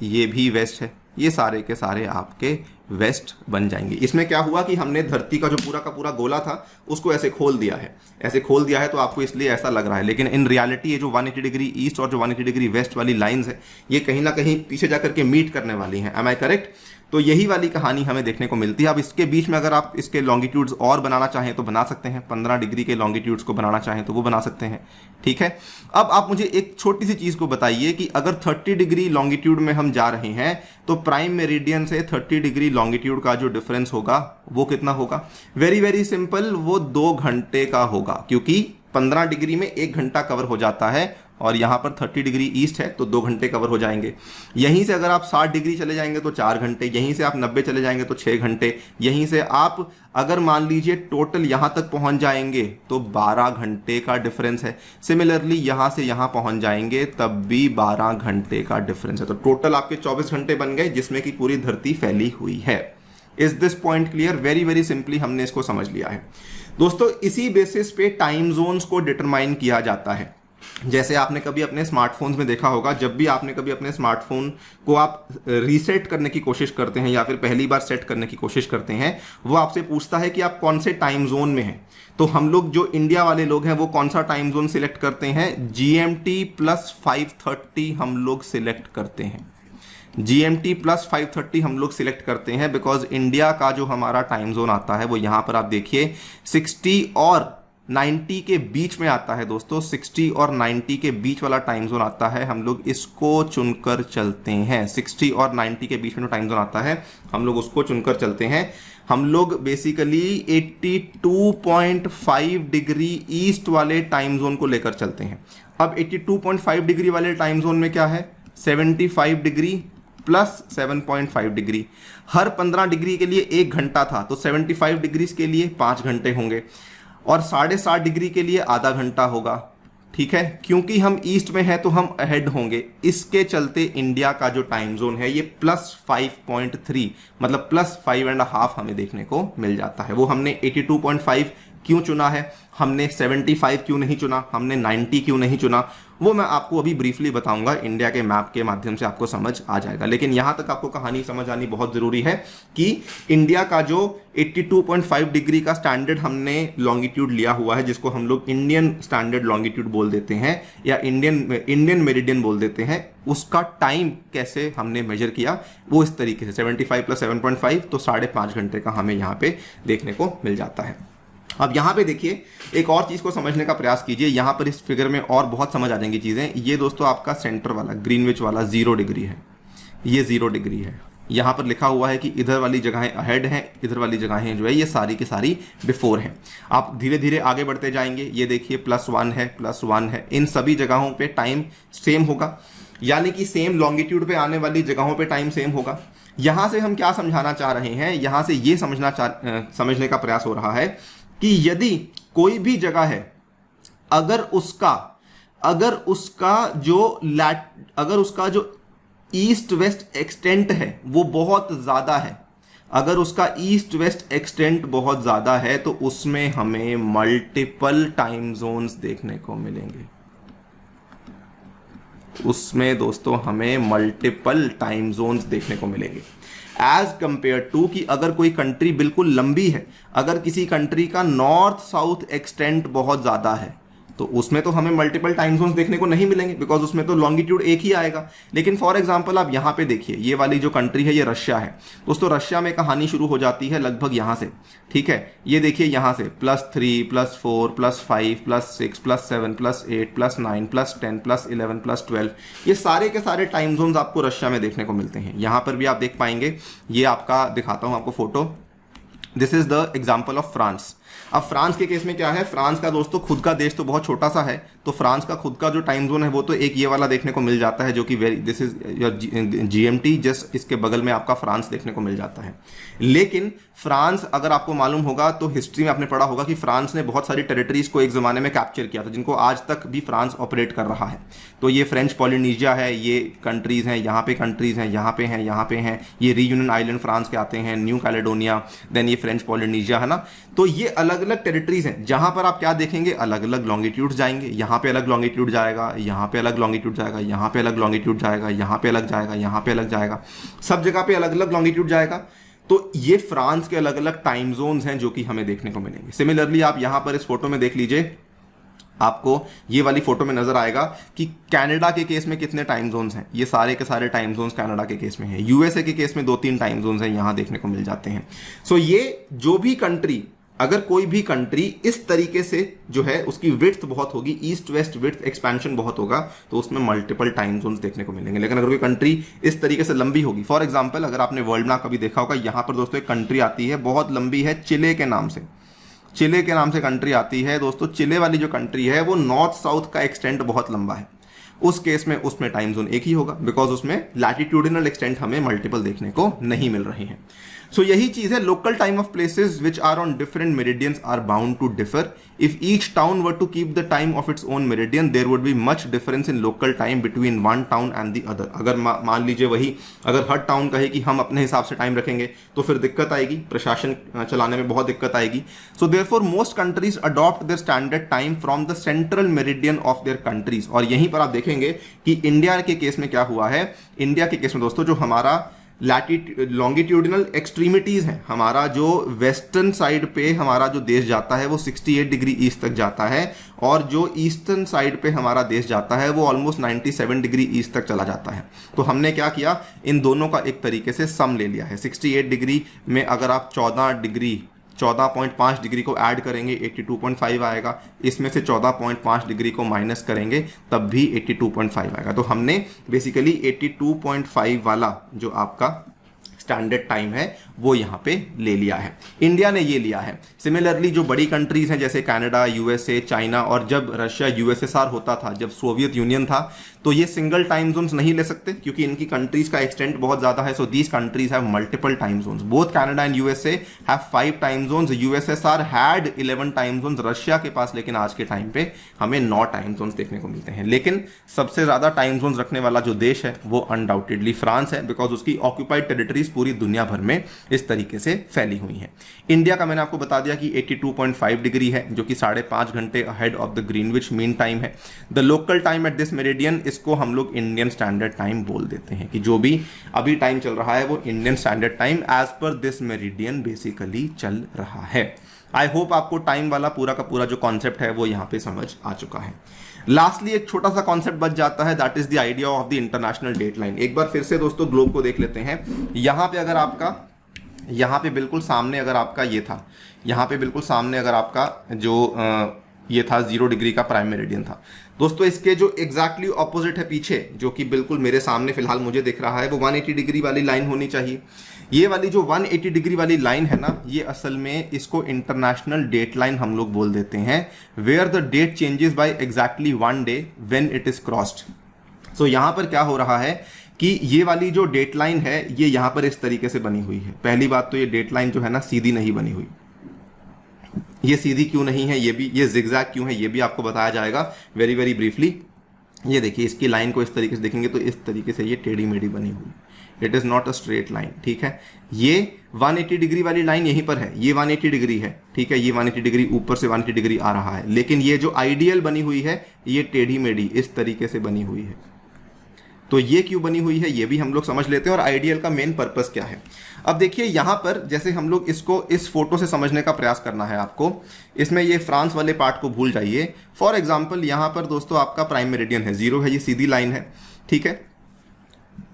ये भी वेस्ट है, ये सारे के सारे आपके वेस्ट बन जाएंगे। इसमें क्या हुआ कि हमने धरती का जो पूरा का पूरा गोला था उसको ऐसे खोल दिया है, ऐसे खोल दिया है, तो आपको इसलिए ऐसा लग रहा है, लेकिन इन रियलिटी ये जो 180 डिग्री ईस्ट और जो 180 डिग्री वेस्ट वाली लाइंस है ये कहीं ना कहीं पीछे जाकर के मीट करने वाली हैं। Am I correct? तो यही वाली कहानी हमें देखने को मिलती है। अब इसके बीच में अगर आप इसके लॉन्गिट्यूड्स और बनाना चाहें तो बना सकते हैं, 15 डिग्री के लॉन्गिट्यूड्स को बनाना चाहें तो वो बना सकते हैं, ठीक है। अब आप मुझे एक छोटी सी चीज को बताइए कि अगर 30 डिग्री लॉन्गिट्यूड में हम जा रहे हैं तो प्राइम मेरिडियन से 30 डिग्री लॉन्गिट्यूड का जो डिफरेंस होगा वो कितना होगा? वेरी वेरी सिंपल, वो 2 घंटे का होगा, क्योंकि 15 डिग्री में 1 घंटा कवर हो जाता है और यहां पर 30 डिग्री ईस्ट है तो 2 घंटे कवर हो जाएंगे। यहीं से अगर आप 60 डिग्री चले जाएंगे तो 4 घंटे, यहीं से आप 90 चले जाएंगे तो 6 घंटे, यहीं से आप अगर मान लीजिए टोटल यहां तक पहुंच जाएंगे तो 12 घंटे का डिफरेंस है। सिमिलरली यहां से यहां पहुंच जाएंगे तब भी 12 घंटे का डिफरेंस है। तो टोटल आपके 24 घंटे बन गए जिसमें कि पूरी धरती फैली हुई है। Is this point clear? Very very simply हमने इसको समझ लिया है दोस्तों। इसी बेसिस पे टाइम जोन्स को डिटरमाइन किया जाता है। जैसे आपने कभी अपने स्मार्टफोन्स में देखा होगा, जब भी आपने कभी अपने स्मार्टफोन को आप रीसेट करने की कोशिश करते हैं या फिर पहली बार सेट करने की कोशिश करते हैं, वो आपसे पूछता है कि आप कौन से टाइम जोन में हैं। तो हम लोग जो इंडिया वाले लोग हैं वो कौन सा टाइम जोन सिलेक्ट करते हैं? GMT + 5:30 हम लोग सिलेक्ट करते हैं। GMT + 5:30 हम लोग सिलेक्ट करते हैं बिकॉज इंडिया का जो हमारा टाइम जोन आता है वो यहां पर आप देखिए 60 और 90 के बीच में आता है दोस्तों। 60 और 90 के बीच वाला टाइम जोन आता है, हम लोग इसको चुनकर चलते हैं। 60 और 90 के बीच में जो टाइम जोन आता है हम लोग उसको चुनकर चलते हैं। हम लोग बेसिकली 82.5 डिग्री ईस्ट वाले टाइम जोन को लेकर चलते हैं। अब 82.5 डिग्री वाले टाइम जोन में क्या है? 75 डिग्री प्लस 7.5 डिग्री। हर 15 डिग्री के लिए 1 घंटा था, तो 75 डिग्री के लिए 5 घंटे होंगे और 7.5 डिग्री के लिए आधा घंटा होगा, ठीक है। क्योंकि हम ईस्ट में हैं तो हम अहेड होंगे। इसके चलते इंडिया का जो टाइम जोन है ये +5.3 मतलब +5.5 हमें देखने को मिल जाता है। वो हमने 82.5 क्यों चुना है, हमने 75 क्यों नहीं चुना, हमने 90 क्यों नहीं चुना, वो मैं आपको अभी ब्रीफली बताऊंगा। इंडिया के मैप के माध्यम से आपको समझ आ जाएगा। लेकिन यहां तक आपको कहानी समझ आनी बहुत जरूरी है कि इंडिया का जो 82.5 डिग्री का स्टैंडर्ड हमने लॉन्गिट्यूड लिया हुआ है, जिसको हम लोग इंडियन स्टैंडर्ड लॉन्गिट्यूड बोल देते हैं या इंडियन मेरिडियन बोल देते हैं, उसका टाइम कैसे हमने मेजर किया वो इस तरीके से 75 + 7.5 तो 5.5 घंटे का हमें यहाँ पे देखने को मिल जाता है। अब यहाँ पे देखिए एक और चीज को समझने का प्रयास कीजिए। यहाँ पर इस फिगर में और बहुत समझ आ जाएंगी चीजें। ये दोस्तों आपका सेंटर वाला ग्रीनविच वाला 0 डिग्री है, ये 0 डिग्री है। यहाँ पर लिखा हुआ है कि इधर वाली जगहें अहेड हैं, इधर वाली जगहें जो है ये सारी की सारी बिफोर हैं। आप धीरे धीरे आगे बढ़ते जाएंगे, ये देखिए +1 है, +1 है। इन सभी जगहों पे टाइम सेम होगा, यानी कि सेम लॉन्गिट्यूड पे आने वाली जगहों पे टाइम सेम होगा। यहां से हम क्या समझाना चाह रहे हैं? यहां से ये समझने का प्रयास हो रहा है कि यदि कोई भी जगह है, अगर उसका जो ईस्ट वेस्ट एक्सटेंट है वो बहुत ज्यादा है, अगर उसका ईस्ट वेस्ट एक्सटेंट बहुत ज्यादा है तो उसमें हमें मल्टीपल टाइम जोन्स देखने को मिलेंगे। उसमें दोस्तों हमें मल्टीपल टाइम जोन्स देखने को मिलेंगे एज कंपेयर टू कि अगर कोई कंट्री बिल्कुल लंबी है, अगर किसी कंट्री का नॉर्थ साउथ एक्सटेंट बहुत ज्यादा है तो उसमें तो हमें मल्टीपल टाइम जोन्स देखने को नहीं मिलेंगे बिकॉज उसमें तो लॉन्गिट्यूड एक ही आएगा। लेकिन फॉर एग्जांपल आप यहां पे देखिए, ये वाली जो कंट्री है ये रशिया है दोस्तों। रशिया में कहानी शुरू हो जाती है लगभग यहां से, ठीक है। ये देखिए यहां से +3 +4 +5 +6 +7 +8 +9 +10 +11 +12 ये सारे के सारे टाइम जोन्स आपको रशिया में देखने को मिलते हैं। यहां पर भी आप देख पाएंगे, ये आपका दिखाता हूं आपको photo. This is the example of France. अब फ्रांस के केस में क्या है, फ्रांस का दोस्तों खुद का देश तो बहुत छोटा सा है, तो फ्रांस का खुद का जो टाइम जोन है वो तो एक ये वाला देखने को मिल जाता है जो कि this is your GMT, just इसके बगल में आपका फ्रांस देखने को मिल जाता है। लेकिन फ्रांस, अगर आपको मालूम होगा तो हिस्ट्री में आपने पढ़ा होगा कि फ्रांस ने बहुत सारी टेरिटरीज को एक जमाने में कैप्चर किया था जिनको आज तक भी फ्रांस ऑपरेट कर रहा है। तो ये फ्रेंच पॉलिनीशिया है, ये कंट्रीज हैं, यहाँ पे कंट्रीज हैं, यहाँ पे हैं, यहाँ पे हैं। ये रीयूनियन आइलैंड फ्रांस के आते हैं, न्यू कैलेडोनिया, देन ये फ्रेंच पॉलिनीशिया है ना। तो ये अलग अलग टेरिटरीज हैं जहां पर आप क्या देखेंगे, अलग अलग लॉन्गिट्यूड जाएंगे। यहाँ पे अलग लॉन्गिट्यूड जाएगा, यहाँ पे अलग लॉन्गिट्यूड जाएगा, यहाँ पे अलग लॉन्गिट्यूड जाएगा, यहाँ पे अलग जाएगा, यहाँ पे अलग जाएगा, सब जगह पे अलग अलग लॉन्गिट्यूड जाएगा। तो ये फ्रांस के अलग अलग टाइम जोन्स हैं जो कि हमें देखने को मिलेंगे। सिमिलरली आप यहां पर इस फोटो में देख लीजिए, आपको ये वाली फोटो में नजर आएगा कि कनाडा के केस में कितने टाइम जोन्स हैं। ये सारे के सारे टाइम जोन्स कनाडा के केस में है। यूएसए के केस में 2-3 टाइम जोन्स हैं, यहां देखने को मिल जाते हैं। सो ये जो भी कंट्री, अगर कोई भी कंट्री इस तरीके से जो है उसकी विड्थ बहुत होगी, ईस्ट वेस्ट विड्थ एक्सपेंशन बहुत होगा, तो उसमें मल्टीपल टाइम जोन्स देखने को मिलेंगे। लेकिन अगर कोई कंट्री इस तरीके से लंबी होगी, फॉर एग्जांपल अगर आपने वर्ल्ड मैप कभी देखा होगा, यहां पर दोस्तों एक कंट्री आती है बहुत लंबी है, चिले के नाम से। चिले के नाम से कंट्री आती है दोस्तों। चिले वाली जो कंट्री है वो नॉर्थ साउथ का एक्सटेंट बहुत लंबा है। उस केस में उसमें टाइम जोन एक ही होगा, बिकॉज उसमें लैटिट्यूडिनल एक्सटेंट हमें मल्टीपल देखने को नहीं मिल रहे हैं। सो यही चीज है, local time of places which are on different meridians are bound to differ. If each town were to keep the time of its own meridian, there would be much difference in local time between one town and the other. अगर मान लीजिए वही, अगर हर town कहे कि हम अपने हिसाब से टाइम रखेंगे तो फिर दिक्कत आएगी, प्रशासन चलाने में बहुत दिक्कत आएगी। So therefore most countries adopt their standard time from the central meridian of their countries. और यहीं पर आप देखेंगे कि इंडिया के केस में क्या हुआ है। इंडिया के केस में दोस्तों जो हमारा लॉन्गिट्यूडिनल एक्सट्रीमिटीज है, हमारा जो वेस्टर्न साइड पे हमारा जो देश जाता है वो 68 डिग्री ईस्ट तक जाता है, और जो ईस्टर्न साइड पे हमारा देश जाता है वो ऑलमोस्ट 97 डिग्री ईस्ट तक चला जाता है। तो हमने क्या किया, इन दोनों का एक तरीके से सम ले लिया है। 68 डिग्री में अगर आप 14.5 डिग्री को ऐड करेंगे 82.5 आएगा, इसमें से 14.5 डिग्री को माइनस करेंगे तब भी 82.5 आएगा। तो हमने बेसिकली 82.5 वाला जो आपका स्टैंडर्ड टाइम है वो यहाँ पे ले लिया है, इंडिया ने ये लिया है। सिमिलरली जो बड़ी कंट्रीज हैं जैसे कनाडा, यूएसए, चाइना, और जब रशिया यूएसएसआर होता था, जब सोवियत यूनियन था, तो ये सिंगल टाइम जोन्स नहीं ले सकते क्योंकि इनकी कंट्रीज का एक्सटेंट बहुत ज्यादा है। So these countries have multiple time zones. Both Canada and USA have 5 time zones. USSR had 11 time zones Russia के पास, लेकिन आज के टाइम पे हमें 9 टाइम जोन्स देखने को मिलते हैं। लेकिन सबसे ज्यादा टाइम जोन्स रखने वाला जो देश है वो अनडाउटेडली फ्रांस है, बिकॉज उसकी ऑक्यूपाइड टेरिटरीज पूरी दुनिया भर में इस तरीके से फैली हुई हैं। इंडिया का मैंने आपको बता दिया कि 82.5 डिग्री है, जो कि 5.5 घंटे ahead of the Greenwich mean time है। The local time at this meridian, इसको हम लोग इंडियन स्टैंडर्ड टाइम बोल देते हैं, कि जो भी अभी टाइम चल रहा है वो Indian standard time as per this meridian basically चल रहा है। आई होप आपको टाइम वाला पूरा का पूरा जो कॉन्सेप्ट है वो यहां पे समझ आ चुका है। लास्टली एक छोटा सा कॉन्सेप्ट बच जाता है, that is the idea of the international dateline. एक बार फिर से दोस्तों ग्लोब को देख लेते हैं। यहां पे अगर आपका, यहां पे बिल्कुल सामने अगर आपका ये था, यहां पे बिल्कुल सामने अगर आपका जो ये था 0 डिग्री का प्राइम मेरिडियन था दोस्तों, इसके जो एग्जैक्टली ऑपोजिट है पीछे, जो कि बिल्कुल मेरे सामने फिलहाल मुझे दिख रहा है, वो 180 डिग्री वाली लाइन होनी चाहिए। ये वाली जो 180 डिग्री वाली लाइन है ना, ये असल में इसको इंटरनेशनल डेट लाइन हम लोग बोल देते हैं, where the date changes by exactly 1 day when it is crossed. So यहां पर क्या हो रहा है कि ये वाली जो डेट लाइन है ये यहां पर इस तरीके से बनी हुई है। पहली बात तो ये डेट लाइन जो है ना सीधी नहीं बनी हुई। ये सीधी क्यों नहीं है, ये जिगजैग क्यों है, ये भी आपको बताया जाएगा वेरी वेरी ब्रीफली। ये देखिए, इसकी लाइन को इस तरीके से देखेंगे तो इस तरीके से ये टेढ़ी मेढ़ी बनी हुई, it is not a straight line, ठीक है। ये 180 डिग्री वाली लाइन यहीं पर है, ये 180 डिग्री है, ठीक है, ये 180 डिग्री ऊपर से 180 डिग्री आ रहा है, लेकिन ये जो आइडियल बनी हुई है ये टेढ़ी मेढ़ी इस तरीके से बनी हुई है। तो ये क्यों बनी हुई है ये भी हम लोग समझ लेते हैं, और आइडियल का मेन पर्पस क्या है। अब देखिए यहां पर जैसे हम लोग इसको इस फोटो से समझने का प्रयास करना है आपको, इसमें ये फ्रांस वाले पार्ट को भूल जाइए। फॉर एग्जांपल यहां पर दोस्तों आपका प्राइम मेरिडियन है 0 है, ये सीधी लाइन है, ठीक है।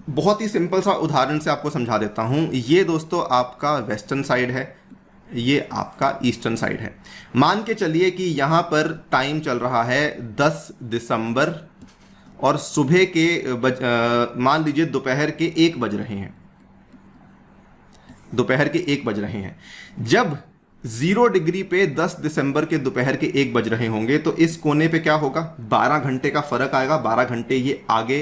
बहुत ही सिंपल सा उदाहरण से आपको समझा देता हूं। ये दोस्तों आपका वेस्टर्न साइड है, ये आपका ईस्टर्न साइड है। मान के चलिए कि यहां पर टाइम चल रहा है 10 दिसंबर और सुबह के मान लीजिए दोपहर के 1 बज रहे हैं, दोपहर के 1 बज रहे हैं। जब 0 डिग्री पे 10 दिसंबर के दोपहर के 1 बज रहे होंगे तो इस कोने पे क्या होगा, 12 घंटे का फर्क आएगा, 12 घंटे ये आगे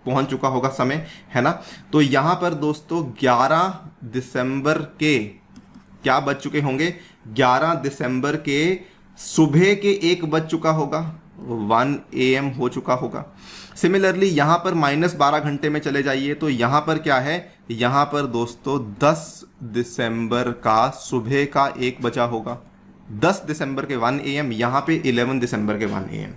पहुंच चुका होगा समय, है ना। तो यहां पर दोस्तों 11 दिसंबर के क्या बज चुके होंगे, 11 दिसंबर के सुबह के 1 बज चुका होगा, 1 AM हो चुका होगा। सिमिलरली यहां पर -12 घंटे में चले जाइए तो यहां पर क्या है, यहां पर दोस्तों 10 दिसंबर का सुबह का 1 बजा होगा, 10 दिसंबर के 1 AM, यहां पे 11 दिसंबर के 1 AM।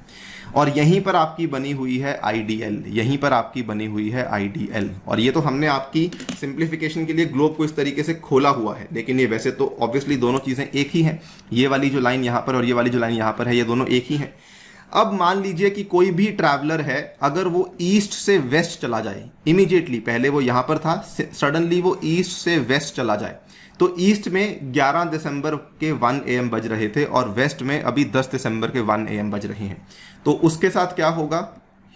और यहीं पर आपकी बनी हुई है आईडीएल, यहीं पर आपकी बनी हुई है आईडीएल। और ये तो हमने आपकी सिंप्लीफिकेशन के लिए ग्लोब को इस तरीके से खोला हुआ है, लेकिन ये वैसे तो ऑब्वियसली दोनों चीजें एक ही हैं। ये वाली जो लाइन यहाँ पर और ये वाली जो लाइन यहाँ पर है ये दोनों एक ही हैं। अब मान लीजिए कि कोई भी ट्रैवलर है, अगर वो ईस्ट से वेस्ट चला जाए इमीडिएटली, पहले वो यहां पर था, सडनली वो ईस्ट से वेस्ट चला जाए, तो ईस्ट में 11 दिसंबर के 1 AM बज रहे थे और वेस्ट में अभी 10 दिसंबर के 1 AM बज रहे हैं, तो उसके साथ क्या होगा,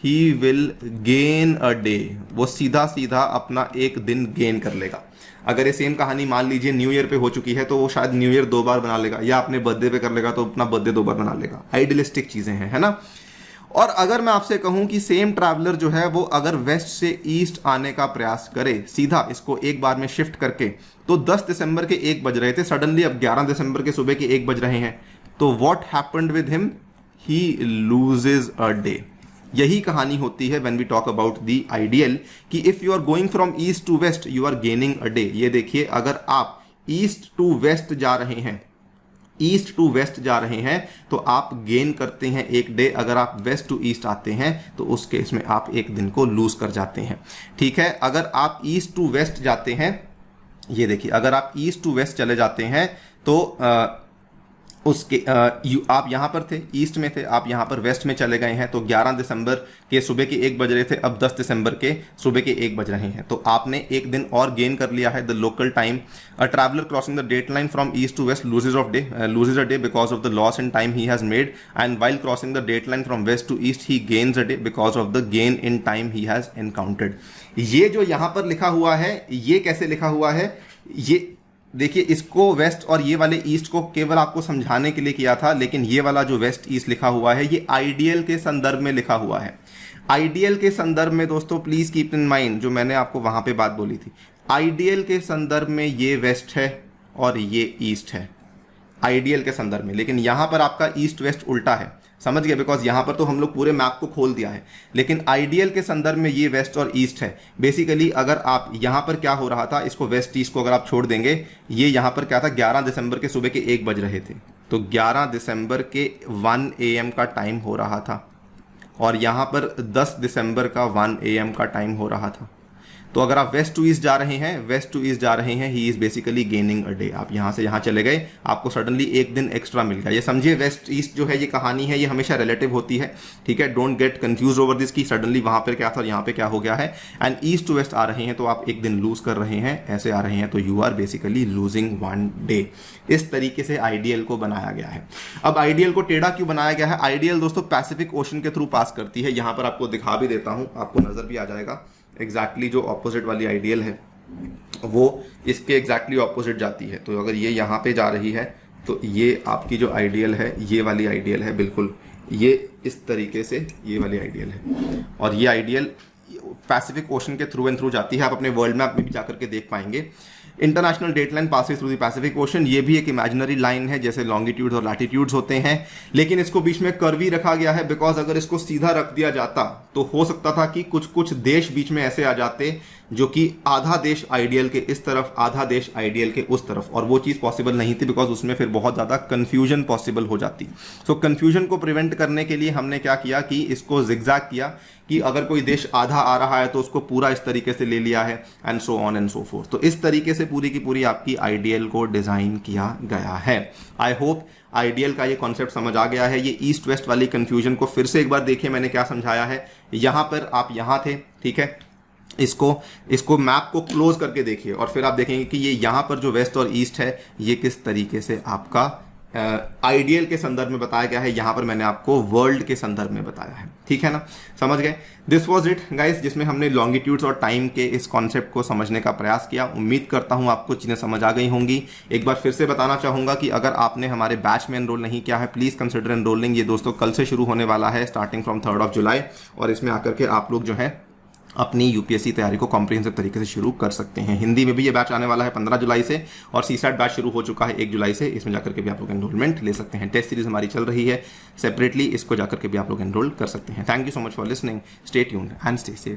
he will gain a day, वो सीधा सीधा अपना एक दिन गेन कर लेगा। अगर ये सेम कहानी मान लीजिए न्यू ईयर पे हो चुकी है तो वो शायद न्यू ईयर 2 बार बना लेगा, या अपने बर्थडे पे कर लेगा तो अपना बर्थडे 2 बार बना लेगा। आइडियलिस्टिक चीजें हैं, है ना। और अगर मैं आपसे कहूं कि सेम ट्रैवलर जो है वो अगर वेस्ट से ईस्ट आने का प्रयास करे, सीधा इसको एक बार में शिफ्ट करके, तो 10 दिसंबर के 1 बज रहे थे, सडनली अब 11 दिसंबर के सुबह के 1 बज रहे हैं, तो what happened with him, he loses a day. यही कहानी होती है when we talk about the ideal, कि if you are going from east to west you are gaining a day. ये देखिए, अगर आप ईस्ट टू वेस्ट जा रहे हैं, ईस्ट टू वेस्ट जा रहे हैं तो आप गेन करते हैं एक डे, अगर आप वेस्ट टू ईस्ट आते हैं तो उस केस में आप एक दिन को लूज कर जाते हैं। ठीक है, अगर आप ईस्ट टू वेस्ट जाते हैं, ये देखिए, अगर आप ईस्ट टू वेस्ट चले जाते हैं तो उसके आप यहां पर थे, ईस्ट में थे, आप यहां पर वेस्ट में चले गए हैं, तो 11 दिसंबर के सुबह के 1 बज रहे थे, अब 10 दिसंबर के सुबह के 1 बज रहे हैं, तो आपने एक दिन और गेन कर लिया है। The local time, a traveller crossing the date line from east to west loses a day because of the loss in time he has made, and while crossing the date line from west to east he gains a day because of the gain in time he has encountered। ये जो यहां पर लिखा हुआ है, ये कैसे लिखा हुआ है, ये देखिए, इसको वेस्ट और ये वाले ईस्ट को केवल आपको समझाने के लिए किया था, लेकिन ये वाला जो वेस्ट ईस्ट लिखा हुआ है ये आइडियल के संदर्भ में लिखा हुआ है। आइडियल के संदर्भ में दोस्तों प्लीज कीप इन माइंड, जो मैंने आपको वहां पे बात बोली थी, आइडियल के संदर्भ में ये वेस्ट है और ये ईस्ट है, आइडियल के संदर्भ में। लेकिन यहां पर आपका ईस्ट वेस्ट उल्टा है, समझ गए, बिकॉज यहां पर तो हम लोग पूरे मैप को खोल दिया है, लेकिन आइडियल के संदर्भ में ये वेस्ट और ईस्ट है। बेसिकली अगर आप यहां पर क्या हो रहा था, इसको वेस्ट ईस्ट को अगर आप छोड़ देंगे, ये यहां पर क्या था, 11 दिसंबर के सुबह के 1 बज रहे थे, तो 11 दिसंबर के 1 AM का टाइम हो रहा था, और यहां पर 10 दिसंबर का 1 AM का टाइम हो रहा था। तो अगर आप वेस्ट टू ईस्ट जा रहे हैं, वेस्ट टू ईस्ट जा रहे हैं, he is basically gaining a day. आप यहां से यहां चले गए, आपको सडनली एक दिन एक्स्ट्रा मिल गया। ये समझिए, वेस्ट ईस्ट जो है ये कहानी है, ये हमेशा रिलेटिव होती है। ठीक है, don't get confuse over this कि सडनली वहां पर क्या था और यहां पे क्या हो गया है। एंड ईस्ट टू वेस्ट आ रहे हैं तो आप एक दिन लूज कर रहे हैं, ऐसे आ रहे हैं तो you are basically losing 1 day. इस तरीके से आइडियल को बनाया गया है। अब आइडियल को टेढ़ा क्यों बनाया गया है? आइडियल दोस्तों पैसिफिक ओशन के थ्रू पास करती है। यहां पर आपको दिखा भी देता हूं, आपको नजर भी आ जाएगा। एग्जैक्टली जो ऑपोजिट वाली आइडियल है वो इसके एग्जैक्टली ऑपोजिट जाती है। तो अगर ये यहाँ पे जा रही है तो ये आपकी जो आइडियल है, ये वाली आइडियल है, बिल्कुल ये इस तरीके से ये वाली आइडियल है, और ये आइडियल पैसिफिक ओशन के थ्रू एंड थ्रू जाती है। आप अपने वर्ल्ड मैप में भी जाकर के देख पाएंगे। International date line passes through the Pacific ocean, ये भी एक इमेजिनरी लाइन है, जैसे लॉन्गिट्यूड्स और लैटिट्यूड्स होते हैं, लेकिन इसको बीच में कर्वी रखा गया है, बिकॉज अगर इसको सीधा रख दिया जाता तो हो सकता था कि कुछ कुछ देश बीच में ऐसे आ जाते जो कि आधा देश आइडियल के इस तरफ, आधा देश आइडियल के उस तरफ, और वो चीज़ पॉसिबल नहीं थी, बिकॉज उसमें फिर बहुत ज़्यादा कन्फ्यूजन पॉसिबल हो जाती। सो कन्फ्यूजन को प्रिवेंट करने के लिए हमने क्या किया कि इसको जिगजैग किया, कि अगर कोई देश आधा आ रहा है तो उसको पूरा इस तरीके से ले लिया है, and so on and so fourth. तो इस तरीके से पूरी की पूरी आपकी आइडियल को डिजाइन किया गया है। आई होप आइडियल का ये कॉन्सेप्ट समझ आ गया है। ये ईस्ट वेस्ट वाली कंफ्यूजन को फिर से एक बार देखिए, मैंने क्या समझाया है। यहां पर आप यहां थे, ठीक है, इसको मैप को क्लोज करके देखिए और फिर आप देखेंगे कि ये यहां पर जो वेस्ट और ईस्ट है ये किस तरीके से आपका आइडियल के संदर्भ में बताया गया है। यहां पर मैंने आपको वर्ल्ड के संदर्भ में बताया है, ठीक है ना, समझ गए। दिस वाज इट गाइस, जिसमें हमने लॉन्गिट्यूड्स और टाइम के इस कॉन्सेप्ट को समझने का प्रयास किया। उम्मीद करता हूं आपको चीजें समझ आ गई होंगी। एक बार फिर से बताना चाहूंगा कि अगर आपने हमारे बैच में एनरोल नहीं किया है, प्लीज कंसिडर एनरोलिंग। ये दोस्तों कल से शुरू होने वाला है, स्टार्टिंग फ्रॉम 3 जुलाई, और इसमें आकर के आप लोग जो है अपनी यूपीएससी तैयारी को कॉम्प्रिहेंसिव तरीके से शुरू कर सकते हैं। हिंदी में भी ये बैच आने वाला है 15 जुलाई से, और सीसैट बैच शुरू हो चुका है 1 जुलाई से। इसमें जाकर के भी आप लोग एनरोलमेंट ले सकते हैं। टेस्ट सीरीज हमारी चल रही है सेपरेटली, इसको जाकर के भी आप लोग एनरोल कर सकते हैं। Thank you so much for listening, stay tuned and stay safe.